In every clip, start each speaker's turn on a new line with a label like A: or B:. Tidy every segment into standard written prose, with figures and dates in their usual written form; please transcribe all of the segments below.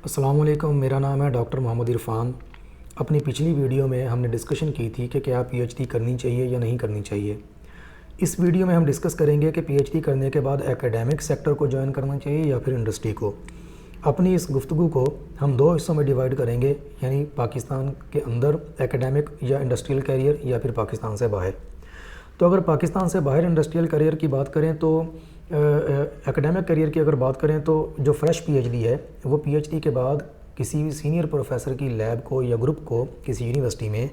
A: السلام علیکم، میرا نام ہے ڈاکٹر محمد عرفان۔ اپنی پچھلی ویڈیو میں ہم نے ڈسکشن کی تھی کہ کیا پی ایچ ڈی کرنی چاہیے یا نہیں کرنی چاہیے۔ اس ویڈیو میں ہم ڈسکس کریں گے کہ پی ایچ ڈی کرنے کے بعد ایکیڈیمک سیکٹر کو جوائن کرنا چاہیے یا پھر انڈسٹری کو۔ اپنی اس گفتگو کو ہم دو حصوں میں ڈیوائیڈ کریں گے، یعنی پاکستان کے اندر ایکیڈیمک یا انڈسٹریل کیریئر یا پھر پاکستان سے باہر۔ تو اگر پاکستان سے باہر انڈسٹریل کیریئر کی بات کریں تو ایکیڈیمک کیریئر کی اگر بات کریں تو جو فریش پی ایچ ڈی ہے وہ پی ایچ ڈی کے بعد کسی بھی سینئر پروفیسر کی لیب کو یا گروپ کو کسی یونیورسٹی میں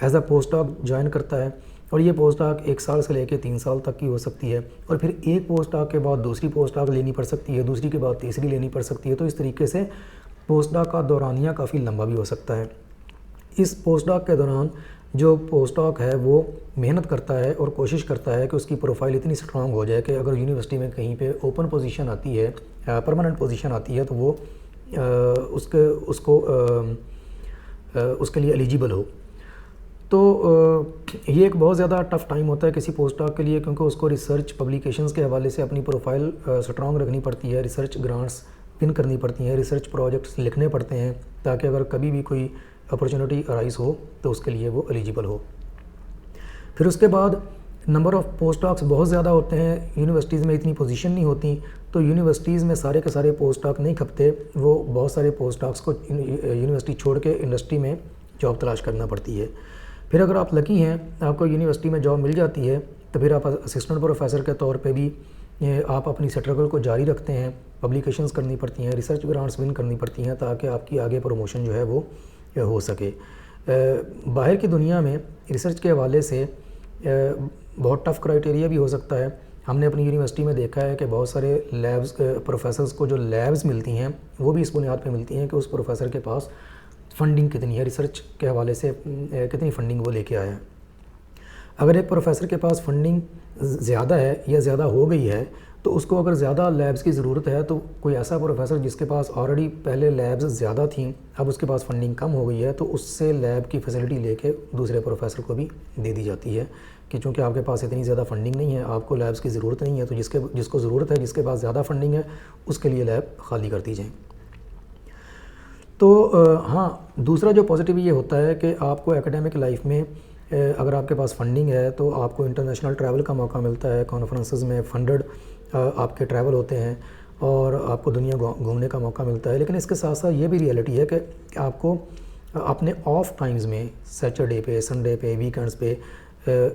A: ایز اے پوسٹ ڈاک جوائن کرتا ہے، اور یہ پوسٹ ڈاک 1 سال سے لے کے 3 سال تک کی ہو سکتی ہے، اور پھر ایک پوسٹ ڈاک کے بعد دوسری پوسٹ ڈاک لینی پڑ سکتی ہے، دوسری کے بعد تیسری لینی پڑ سکتی ہے۔ تو اس طریقے سے پوسٹ ڈاک کا دورانیہ کافی لمبا بھی ہو سکتا ہے۔ اس پوسٹ ڈاک کے دوران جو پوسٹ ڈاک ہے وہ محنت کرتا ہے اور کوشش کرتا ہے کہ اس کی پروفائل اتنی سٹرانگ ہو جائے کہ اگر یونیورسٹی میں کہیں پہ اوپن پوزیشن آتی ہے، پرماننٹ پوزیشن آتی ہے، تو وہ اس کے لیے ایلیجیبل ہو۔ تو یہ ایک بہت زیادہ ٹف ٹائم ہوتا ہے کسی پوسٹ ڈاک کے لیے، کیونکہ اس کو ریسرچ پبلیکیشنز کے حوالے سے اپنی پروفائل سٹرانگ رکھنی پڑتی ہے، ریسرچ گرانٹس ون کرنی پڑتی ہیں، ریسرچ پروجیکٹس لکھنے پڑتے ہیں تاکہ اگر کبھی بھی کوئی اپرچونٹی ارائز ہو تو اس کے لیے وہ ایلیجیبل ہو۔ پھر اس کے بعد نمبر آف پوسٹ ڈاکس بہت زیادہ ہوتے ہیں، یونیورسٹیز میں اتنی پوزیشن نہیں ہوتی، تو یونیورسٹیز میں سارے کے سارے پوسٹ ڈاک نہیں کھپتے، وہ بہت سارے پوسٹ ڈاکس کو یونیورسٹی چھوڑ کے انڈسٹری میں جاب تلاش کرنا پڑتی ہے۔ پھر اگر آپ لکی ہیں، آپ کو یونیورسٹی میں جاب مل جاتی ہے، تو پھر آپ اسسٹنٹ پروفیسر کے طور پہ بھی آپ اپنی اسٹرگل کو جاری رکھتے ہیں، پبلیکیشنز کرنی پڑتی ہیں، ریسرچ گرانٹس ون کرنی پڑتی ہیں تاکہ آپ کی آگے پروموشن جو ہے وہ ہو سکے۔ باہر کی دنیا میں ریسرچ کے حوالے سے بہت ٹف کرائٹیریا بھی ہو سکتا ہے۔ ہم نے اپنی یونیورسٹی میں دیکھا ہے کہ بہت سارے لیبز پروفیسرز کو جو لیبز ملتی ہیں وہ بھی اس بنیاد پہ ملتی ہیں کہ اس پروفیسر کے پاس فنڈنگ کتنی ہے، ریسرچ کے حوالے سے کتنی فنڈنگ وہ لے کے آیا ہے۔ اگر ایک پروفیسر کے پاس فنڈنگ زیادہ ہے یا زیادہ ہو گئی ہے تو اس کو اگر زیادہ لیبز کی ضرورت ہے، تو کوئی ایسا پروفیسر جس کے پاس آلریڈی پہلے لیبز زیادہ تھیں، اب اس کے پاس فنڈنگ کم ہو گئی ہے، تو اس سے لیب کی فیسلٹی لے کے دوسرے پروفیسر کو بھی دے دی جاتی ہے کہ چونکہ آپ کے پاس اتنی زیادہ فنڈنگ نہیں ہے، آپ کو لیبز کی ضرورت نہیں ہے، تو جس کو ضرورت ہے، جس کے پاس زیادہ فنڈنگ ہے، اس کے لیے لیب خالی کر دی جائیں۔ تو ہاں، دوسرا جو پازیٹیو یہ ہوتا ہے کہ آپ کو ایکیڈیمک لائف میں اگر آپ کے پاس فنڈنگ ہے تو آپ کو انٹرنیشنل ٹریول کا موقع ملتا ہے، کانفرنسز میں فنڈڈ آپ کے ٹریول ہوتے ہیں اور آپ کو دنیا گھومنے کا موقع ملتا ہے۔ لیکن اس کے ساتھ ساتھ یہ بھی ریئلٹی ہے کہ آپ کو اپنے آف ٹائمز میں سیٹرڈے پہ، سنڈے پہ، ویکینڈز پہ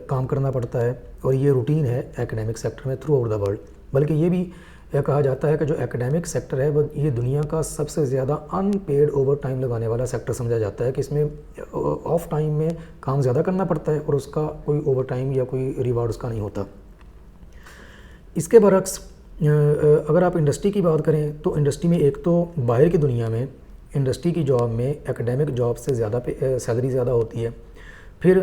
A: کام کرنا پڑتا ہے، اور یہ روٹین ہے ایکیڈیمک سیکٹر میں تھرو آؤٹ دا ورلڈ۔ بلکہ یہ بھی کہا جاتا ہے کہ جو ایکیڈیمک سیکٹر ہے وہ یہ دنیا کا سب سے زیادہ ان پیڈ اوور ٹائم لگانے والا سیکٹر سمجھا جاتا ہے، کہ اس میں آف ٹائم میں کام زیادہ کرنا پڑتا ہے اور اس کا کوئی اوور ٹائم یا کوئی ریوارڈ اس کا نہیں ہوتا۔ اس کے برعکس اگر آپ انڈسٹری کی بات کریں تو انڈسٹری میں ایک تو باہر کی دنیا میں انڈسٹری کی جاب میں ایکیڈیمک جاب سے زیادہ سیلری زیادہ ہوتی ہے، پھر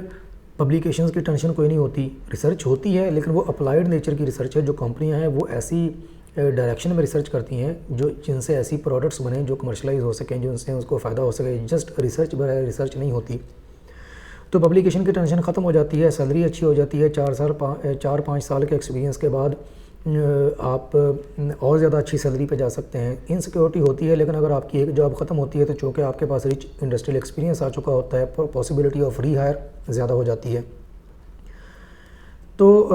A: پبلیکیشنز کی ٹینشن کوئی نہیں ہوتی، ریسرچ ہوتی ہے لیکن وہ اپلائیڈ نیچر کی ریسرچ ہے، جو کمپنیاں ہیں وہ ایسی ڈائریکشن میں ریسرچ کرتی ہیں جن سے ایسی پروڈکٹس بنیں جو کمرشلائز ہو سکیں، جن سے اس کو فائدہ ہو سکے، جسٹ ریسرچ برائے ریسرچ نہیں ہوتی۔ تو پبلیکیشن کی ٹینشن ختم ہو جاتی ہے، سیلری اچھی ہو جاتی ہے، 4-5 سال کے ایکسپیرینس کے بعد آپ اور زیادہ اچھی سیلری پہ جا سکتے ہیں۔ انسیکیورٹی ہوتی ہے، لیکن اگر آپ کی ایک جاب ختم ہوتی ہے تو چونکہ آپ کے پاس ریچ انڈسٹریل ایکسپیرینس آ چکا ہوتا ہے، پاسبلٹی آف ری ہائر زیادہ ہو جاتی ہے۔ تو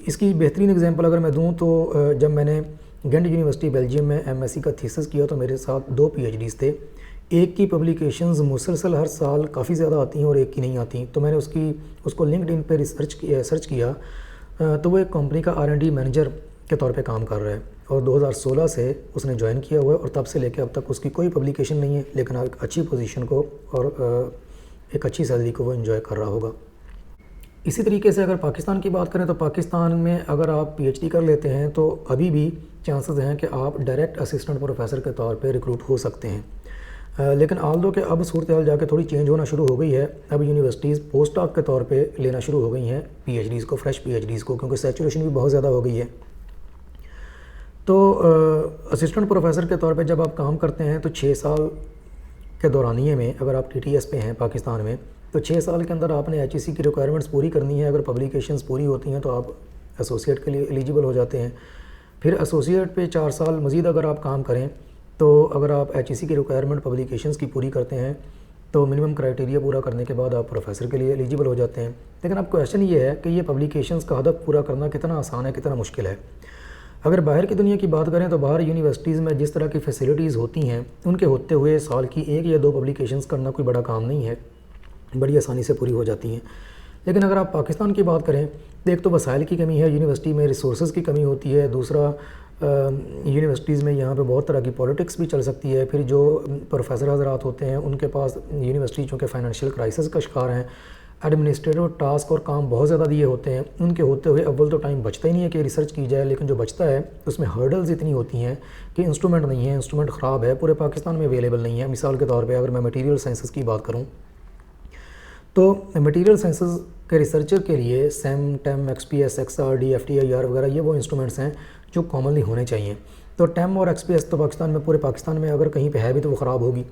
A: اس کی بہترین اگزامپل اگر میں دوں تو جب میں نے گینٹ یونیورسٹی بیلجیم میں ایم ایس سی کا تھیسس کیا تو میرے ساتھ 2 پی ایچ ڈیز تھے، ایک کی پبلیکیشنز مسلسل ہر سال کافی زیادہ آتی ہیں اور ایک کی نہیں آتی، تو میں نے اس کو لنکڈ ان پہ سرچ کیا تو وہ ایک کمپنی کا R&D مینیجر کے طور پہ کام کر رہا ہے، اور 2016 سے اس نے جوائن کیا ہوا ہے، اور تب سے لے کے اب تک اس کی کوئی پبلیکیشن نہیں ہے، لیکن ایک اچھی پوزیشن کو اور ایک اچھی سیلری کو وہ انجوائے کر رہا ہوگا۔ اسی طریقے سے اگر پاکستان کی بات کریں تو پاکستان میں اگر آپ پی ایچ ڈی کر لیتے ہیں تو ابھی بھی چانسز ہیں کہ آپ ڈائریکٹ اسسٹنٹ پروفیسر کے طور پہ ریکروٹ ہو سکتے ہیں، لیکن آلدو کہ اب صورتحال جا کے تھوڑی چینج ہونا شروع ہو گئی ہے، اب یونیورسٹیز پوسٹ ڈاک کے طور پہ لینا شروع ہو گئی ہیں پی ایچ ڈیز کو، فریش پی ایچ ڈیز کو، کیونکہ سیچوریشن بھی بہت زیادہ ہو گئی ہے۔ تو اسسٹنٹ پروفیسر کے طور پہ جب آپ کام کرتے ہیں تو 6 سال کے دورانیے میں اگر آپ ٹی ٹی ایس پہ ہیں پاکستان میں تو 6 سال کے اندر آپ نے ایچ ای سی کی ریکوائرمنٹس پوری کرنی ہے، اگر پبلیکیشنز پوری ہوتی ہیں تو آپ ایسوسیٹ کے لیے ایلیجیبل ہو جاتے ہیں، پھر ایسوسیٹ پہ 4 سال مزید اگر آپ کام کریں تو اگر آپ ایچ ای سی کی ریکوائرمنٹ پبلیکیشنز کی پوری کرتے ہیں تو منیمم کرائٹیریا پورا کرنے کے بعد آپ پروفیسر کے لیے ایلیجیبل ہو جاتے ہیں. لیکن اب کویشچن یہ ہے کہ یہ پبلیکیشنز کا ہدف پورا کرنا کتنا آسان ہے, کتنا مشکل ہے. اگر باہر کی دنیا کی بات کریں تو باہر یونیورسٹیز میں جس طرح کی فیسلٹیز ہوتی ہیں ان کے ہوتے ہوئے سال کی 1 یا 2 پبلیکیشنز کرنا کوئی بڑا کام نہیں ہے, بڑی آسانی سے پوری ہو جاتی ہیں. لیکن اگر آپ پاکستان کی بات کریں تو ایک تو وسائل کی کمی ہے, یونیورسٹی میں ریسورسز کی کمی ہوتی ہے. دوسرا یونیورسٹیز میں یہاں پہ بہت طرح کی پولیٹکس بھی چل سکتی ہے. پھر جو پروفیسر حضرات ہوتے ہیں ان کے پاس یونیورسٹی چونکہ فائنینشیل کرائسس کا شکار ہیں, ایڈمنسٹریٹو ٹاسک اور کام بہت زیادہ دیے ہوتے ہیں, ان کے ہوتے ہوئے اول تو ٹائم بچتا ہی نہیں ہے کہ ریسرچ کی جائے. لیکن جو بچتا ہے اس میں ہرڈلز اتنی ہوتی ہیں کہ انسٹرومنٹ نہیں ہے, انسٹرومنٹ خراب ہے, پورے پاکستان میں اویلیبل نہیں ہے. مثال کے طور پہ اگر میں مٹیریل سائنسز کی بات کروں تو مٹیریل سائنسز کے ریسرچر کے لیے SEM, TEM, X P S, X R D, F T I R وغیرہ یہ وہ انسٹرومنٹس ہیں جو کامنلی ہونے چاہیے. تو ٹیم اور ایکس پی ایس تو پاکستان میں, پورے پاکستان میں اگر کہیں پہ ہے بھی تو وہ خراب ہوگی.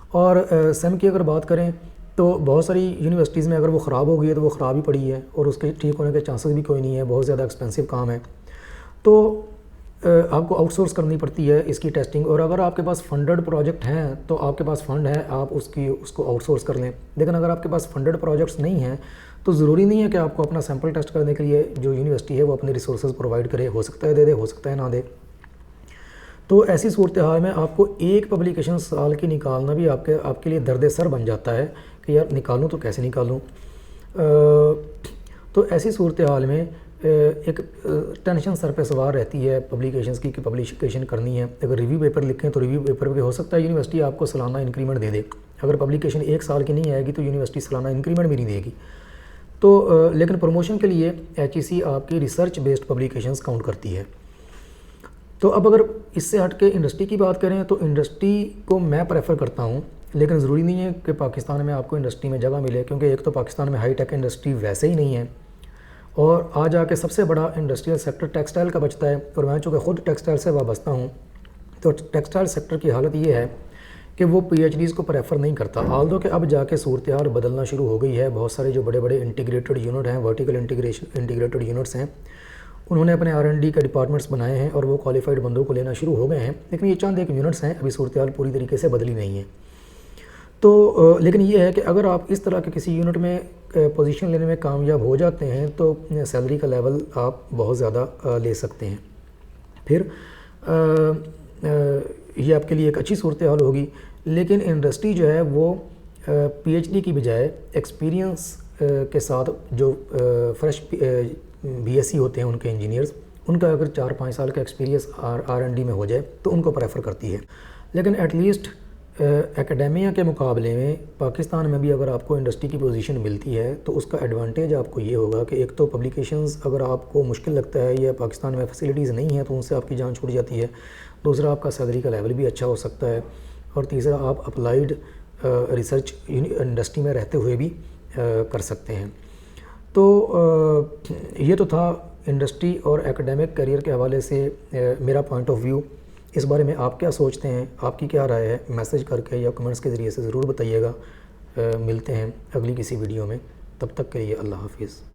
A: اور سیم کی اگر بات کریں تو بہت ساری یونیورسٹیز میں اگر وہ خراب ہو گئی ہے تو وہ خراب ہی پڑی ہے اور اس کے ٹھیک ہونے کے چانسز بھی کوئی نہیں ہے, بہت زیادہ ایکسپینسو کام ہے. تو آپ کو آؤٹ سورس کرنی پڑتی ہے اس کی ٹیسٹنگ. اور اگر آپ کے پاس فنڈڈ پروجیکٹ ہیں تو آپ کے پاس فنڈ ہے, آپ اس کو آؤٹ سورس کر لیں. لیکن اگر آپ کے پاس فنڈڈ پروجیکٹس نہیں ہیں تو ضروری نہیں ہے کہ آپ کو اپنا سیمپل ٹیسٹ کرنے کے لیے جو یونیورسٹی ہے وہ اپنے ریسورسز پرووائڈ کرے. ہو سکتا ہے دے دے, ہو سکتا ہے نہ دے. تو ایسی صورتحال میں آپ کو ایک پبلیکیشن سال کی نکالنا بھی آپ کے لیے درد سر بن جاتا ہے کہ یار نکالوں تو کیسے نکالوں. تو ایسی صورتحال میں ایک ٹینشن سر پہ سوار رہتی ہے پبلیکیشنز کی کہ پبلیکیشن کرنی ہے. اگر ریویو پیپر لکھیں تو ریویو پیپر پہ ہو سکتا ہے یونیورسٹی آپ کو سالانہ انکریمنٹ دے دے. اگر پبلیکیشن 1 سال کی نہیں آئے گی تو یونیورسٹی سالانہ انکریمنٹ بھی نہیں دے گی. تو لیکن پروموشن کے لیے ایچ ای سی آپ کی ریسرچ بیسڈ پبلیکیشنز کاؤنٹ کرتی ہے. تو اب اگر اس سے ہٹ کے انڈسٹری کی بات کریں تو انڈسٹری کو میں پریفر کرتا ہوں, لیکن ضروری نہیں ہے کہ پاکستان میں آپ کو انڈسٹری میں جگہ ملے, کیونکہ ایک تو پاکستان میں ہائی ٹیک انڈسٹری ویسے ہی نہیں ہے اور آج آ کے سب سے بڑا انڈسٹریل سیکٹر ٹیکسٹائل کا بچتا ہے. اور میں چونکہ خود ٹیکسٹائل سے وابستہ ہوں تو ٹیکسٹائل سیکٹر کی حالت یہ ہے کہ وہ پی ایچ ڈیز کو پریفر نہیں کرتا. آلدو کہ اب جا کے صورتحال بدلنا شروع ہو گئی ہے. بہت سارے جو بڑے بڑے انٹیگریٹڈ یونٹ ہیں, ورٹیکل انٹیگریٹڈ یونٹس ہیں, انہوں نے اپنے آر این ڈی کے ڈپارٹمنٹس بنائے ہیں اور وہ کوالیفائڈ بندوں کو لینا شروع ہو گئے ہیں. لیکن یہ چند ایک یونٹس ہیں, ابھی صورتحال پوری طریقے سے بدلی نہیں ہے. تو لیکن یہ ہے کہ اگر آپ اس طرح کے کسی یونٹ میں پوزیشن لینے میں کامیاب ہو جاتے ہیں تو سیلری کا لیول آپ بہت زیادہ لے سکتے ہیں. پھر یہ آپ کے لیے ایک اچھی صورتحال ہوگی. لیکن انڈسٹری جو ہے وہ پی ایچ ڈی کی بجائے ایکسپیرینس کے ساتھ جو فریش بی ایس سی ہوتے ہیں ان کے انجینئرز, ان کا اگر 4-5 سال کا ایکسپیرینس آر این ڈی میں ہو جائے تو ان کو پریفر کرتی ہے. لیکن ایٹ لیسٹ اکیڈیمیا کے مقابلے میں پاکستان میں بھی اگر آپ کو انڈسٹری کی پوزیشن ملتی ہے تو اس کا ایڈوانٹیج آپ کو یہ ہوگا کہ ایک تو پبلیکیشنز اگر آپ کو مشکل لگتا ہے یا پاکستان میں فیسلٹیز نہیں ہیں تو ان سے آپ کی جان چھوٹ جاتی ہے. دوسرا آپ کا سیلری کا لیول بھی اچھا ہو سکتا ہے. اور تیسرا آپ اپلائیڈ ریسرچ انڈسٹری میں رہتے ہوئے بھی کر سکتے ہیں. تو یہ تو تھا انڈسٹری اور ایکیڈیمک کیریئر کے حوالے سے میرا پوائنٹ آف ویو. اس بارے میں آپ کیا سوچتے ہیں, آپ کی کیا رائے ہے, میسج کر کے یا کمنٹس کے ذریعے سے ضرور بتائیے گا. ملتے ہیں اگلی کسی ویڈیو میں, تب تک کے لیے اللہ حافظ.